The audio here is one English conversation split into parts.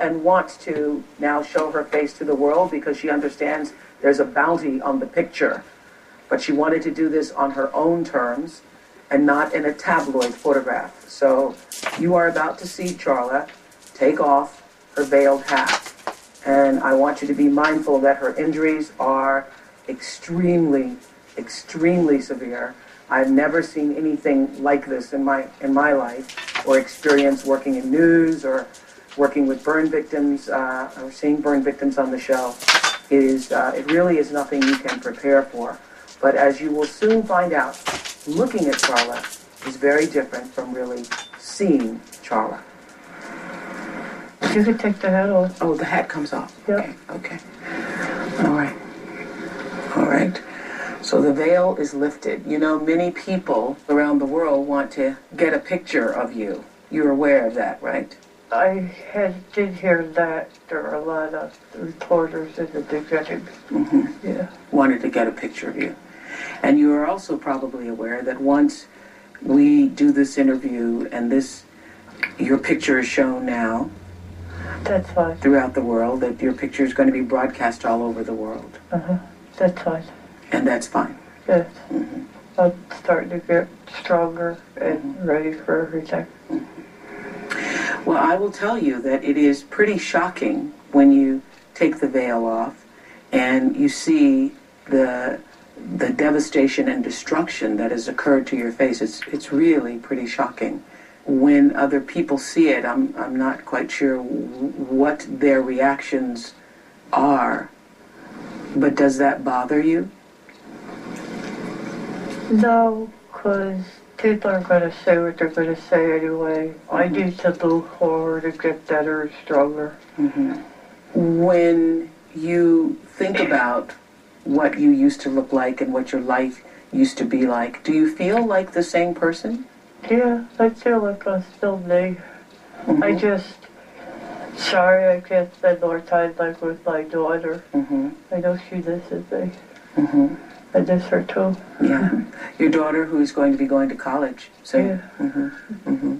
and wants to now show her face to the world because she understands there's a bounty on the picture. But she wanted to do this on her own terms and not in a tabloid photograph. So you are about to see Charla take off her veiled hat. And I want you to be mindful that her injuries are extremely, extremely severe. I've never seen anything like this in my life, or experience working in news or working with burn victims or seeing burn victims on the show. It really is nothing you can prepare for. But as you will soon find out, looking at Charla is very different from really seeing Charla. You could take the hat off. Oh, the hat comes off. Yep. Okay. All right. All right. So the veil is lifted. You know, many people around the world want to get a picture of you. You're aware of that, right? I did hear that there are a lot of reporters in the beginning. Mm-hmm. Yeah. Wanted to get a picture of you. And you are also probably aware that once we do this interview and your picture is shown now, that's fine, throughout the world, that your picture is going to be broadcast all over the world. That's fine. And that's fine. Yes. Mm-hmm. I'm starting to get stronger and ready for everything. Mm-hmm. Well, I will tell you that it is pretty shocking when you take the veil off and you see the devastation and destruction that has occurred to your face. It's really pretty shocking. When other people see it, I'm not quite sure what their reactions are. But does that bother you? No, because people are going to say what they're going to say anyway. Mm-hmm. I need to move forward and get better and stronger. Mm-hmm. When you think about what you used to look like and what your life used to be like, do you feel like the same person? Yeah, I feel like I'm still me. Mm-hmm. I just, sorry I can't spend more time like with my daughter. Mm-hmm. I know she misses me. Mm-hmm. I miss her too. Yeah, your daughter who's going to be going to college. So, yeah. Mm-hmm. Mm-hmm.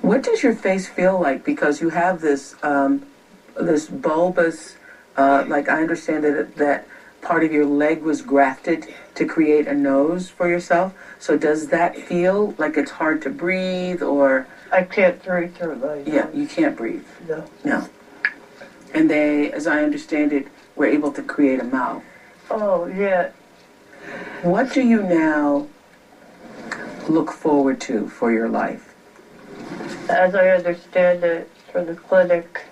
What does your face feel like? Because you have this this bulbous, like I understand that part of your leg was grafted to create a nose for yourself. So does that feel like it's hard to breathe, or? I can't breathe through my nose. Yeah, you can't breathe. No. No. And they, as I understand it, were able to create a mouth. Oh, yeah. What do you now look forward to for your life? As I understand it, for the clinic,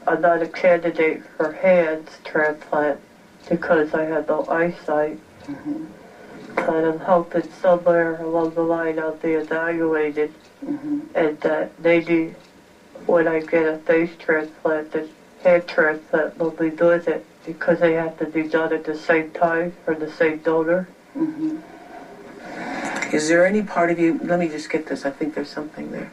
I'm not a candidate for hands transplant because I have no eyesight. Mm-hmm. But I'm hoping somewhere along the line I'll be evaluated, mm-hmm. and that maybe when I get a face transplant, the hand transplant will be with it because they have to be done at the same time for the same donor. Mm-hmm. Is there any part of you, let me just get this, I think there's something there.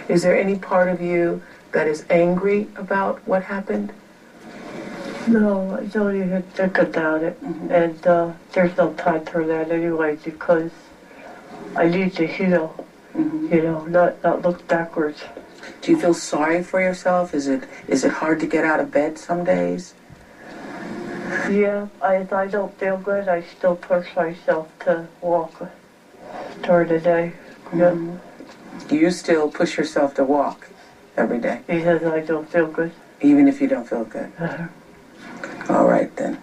Is there any part of you that is angry about what happened? No, I don't even think about it. Mm-hmm. And there's no time for that anyway because I need to heal, mm-hmm. you know, not look backwards. Do you feel sorry for yourself? Is it hard to get out of bed some days? Yeah, if I don't feel good, I still push myself to walk during the day. Mm-hmm. Yeah. You still push yourself to walk every day? Because I don't feel good. Even if you don't feel good? Uh-huh. All right, then.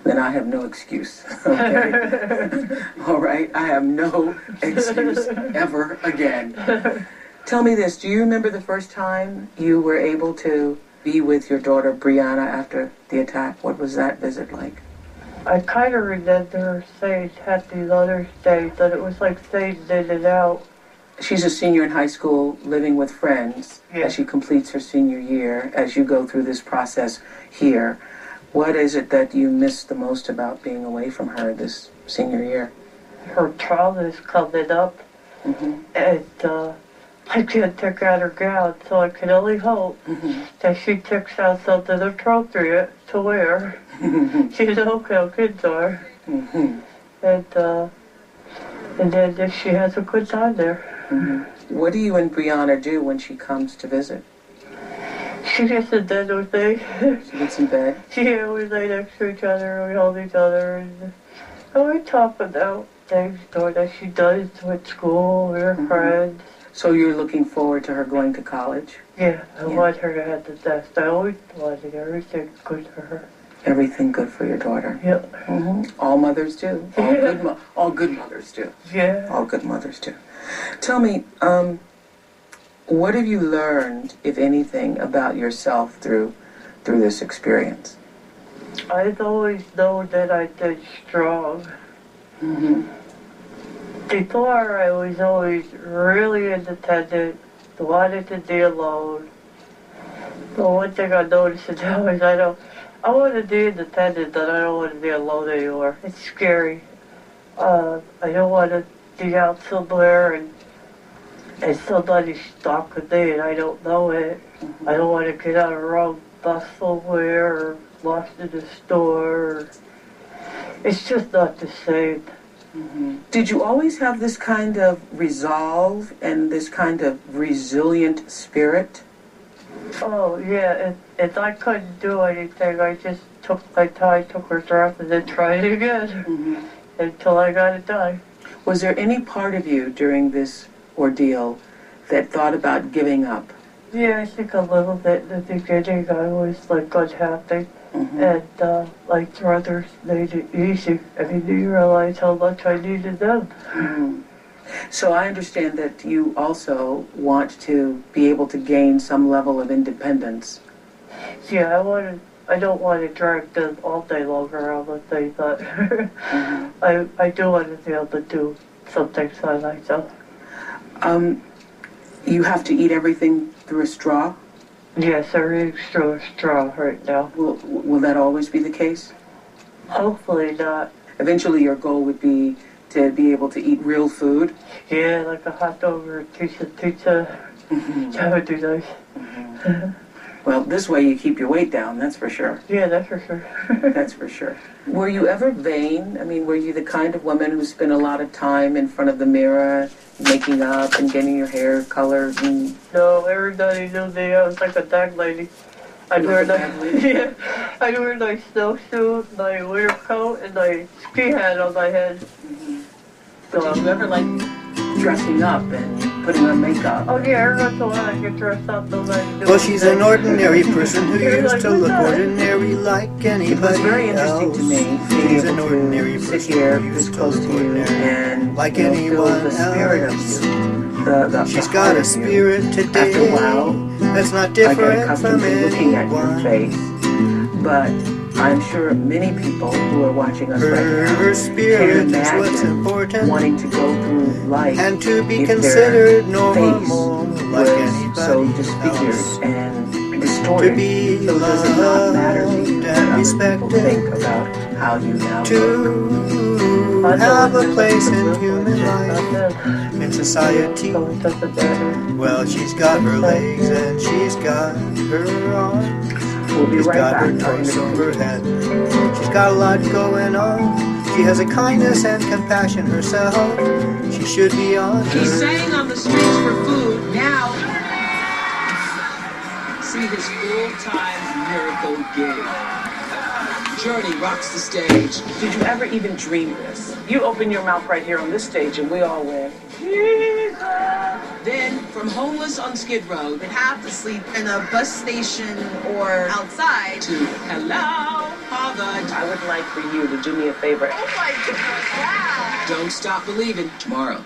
Then I have no excuse. Okay? All right? I have no excuse ever again. Tell me this. Do you remember the first time you were able to be with your daughter, Brianna, after the attack? What was that visit like? I kind of remember her saying Happy Mother's Day, but it was like fading in and out. She's a senior in high school, living with friends, yeah. As she completes her senior year, as you go through this process here. What is it that you miss the most about being away from her this senior year? Her trauma is coming up, mm-hmm. and I can't take out her gown, so I can only hope mm-hmm. that she picks out something appropriate to wear. Mm-hmm. You know how kids are. Mm-hmm. And then if she has a good time there. Mm-hmm. What do you and Brianna do when she comes to visit? She gets in bed with me. She gets in bed? Yeah, we lay next to each other, we hold each other, and we talk about things that she does with school, with her friends. So you're looking forward to her going to college? Yeah, I want her to have the best. I always wanted everything good for her. Everything good for your daughter? Yep. All mothers do. All good mothers do. Yeah. All good mothers do. Tell me, what have you learned, if anything, about yourself through this experience? I've always known that I've been strong. Before, I was always really independent, wanted to be alone. But one thing I noticed now is I want to be independent, but I don't want to be alone anymore. It's scary. I don't want to be out somewhere and somebody's stuck with me and I don't know it. I don't want to get on a wrong bus somewhere or lost in the store. It's just not the same. Did you always have this kind of resolve and this kind of resilient spirit? Oh, yeah. If I couldn't do anything, I just took my time, took her breath, and then tried it again until I got it done. Was there any part of you during this ordeal that thought about giving up? Yeah, I think a little bit in the beginning. I was like unhappy. And like brothers made it easy. I mean, you realize how much I needed them. So I understand that you also want to be able to gain some level of independence. Yeah, I don't want to drag them all day long around with me, but I do want to be able to do some things by myself. You have to eat everything through a straw? Yes, I'm eating through a straw right now. Will that always be the case? Hopefully not. Eventually your goal would be to be able to eat real food? Yeah, like a hot dog or a piece of pizza. That would be nice. Well, this way you keep your weight down, that's for sure. Yeah, that's for sure. That's for sure. Were you ever vain? I mean, were you the kind of woman who spent a lot of time in front of the mirror, making up and getting your hair colored? No, everybody knew me. I was like a dog lady. I'd wear I'd wear my snowsuit, my winter coat, and my ski hat on my head. So did you ever like dressing up and putting on makeup? Oh yeah, every once in a while I get dressed up. Well, she's an ordinary person who used to look ordinary like anybody else. It was very interesting to me being able to sit here this close to you and like anyone feel the spirit else. of you. She's got a spirit today. After a while, that's not I different get accustomed from to looking at your anyone. face, but I'm sure many people who are watching us right now Her spirit can is what's imagine important, wanting to go through life and to be if considered their normal face like was so anybody disfigured else. and distorted. To be So does it not matter to you loved that and other respected, people think about how you now look? to have a place in human life, in society. Well, she's got her legs and she's got her arms. We'll be She's right got back. her torso over head. She's got a lot going on. She has a kindness and compassion herself. She should be on her. He's saying on the streets for food now. See his full-time miracle gig. Journey rocks the stage. Did you ever even dream this? You open your mouth right here on this stage and we all went, Jesus! Then, from homeless on Skid Row Would have to sleep in a bus station or outside. to Hello, Harvard. I would like for you to do me a favor. Oh my goodness, wow. Don't stop believing tomorrow.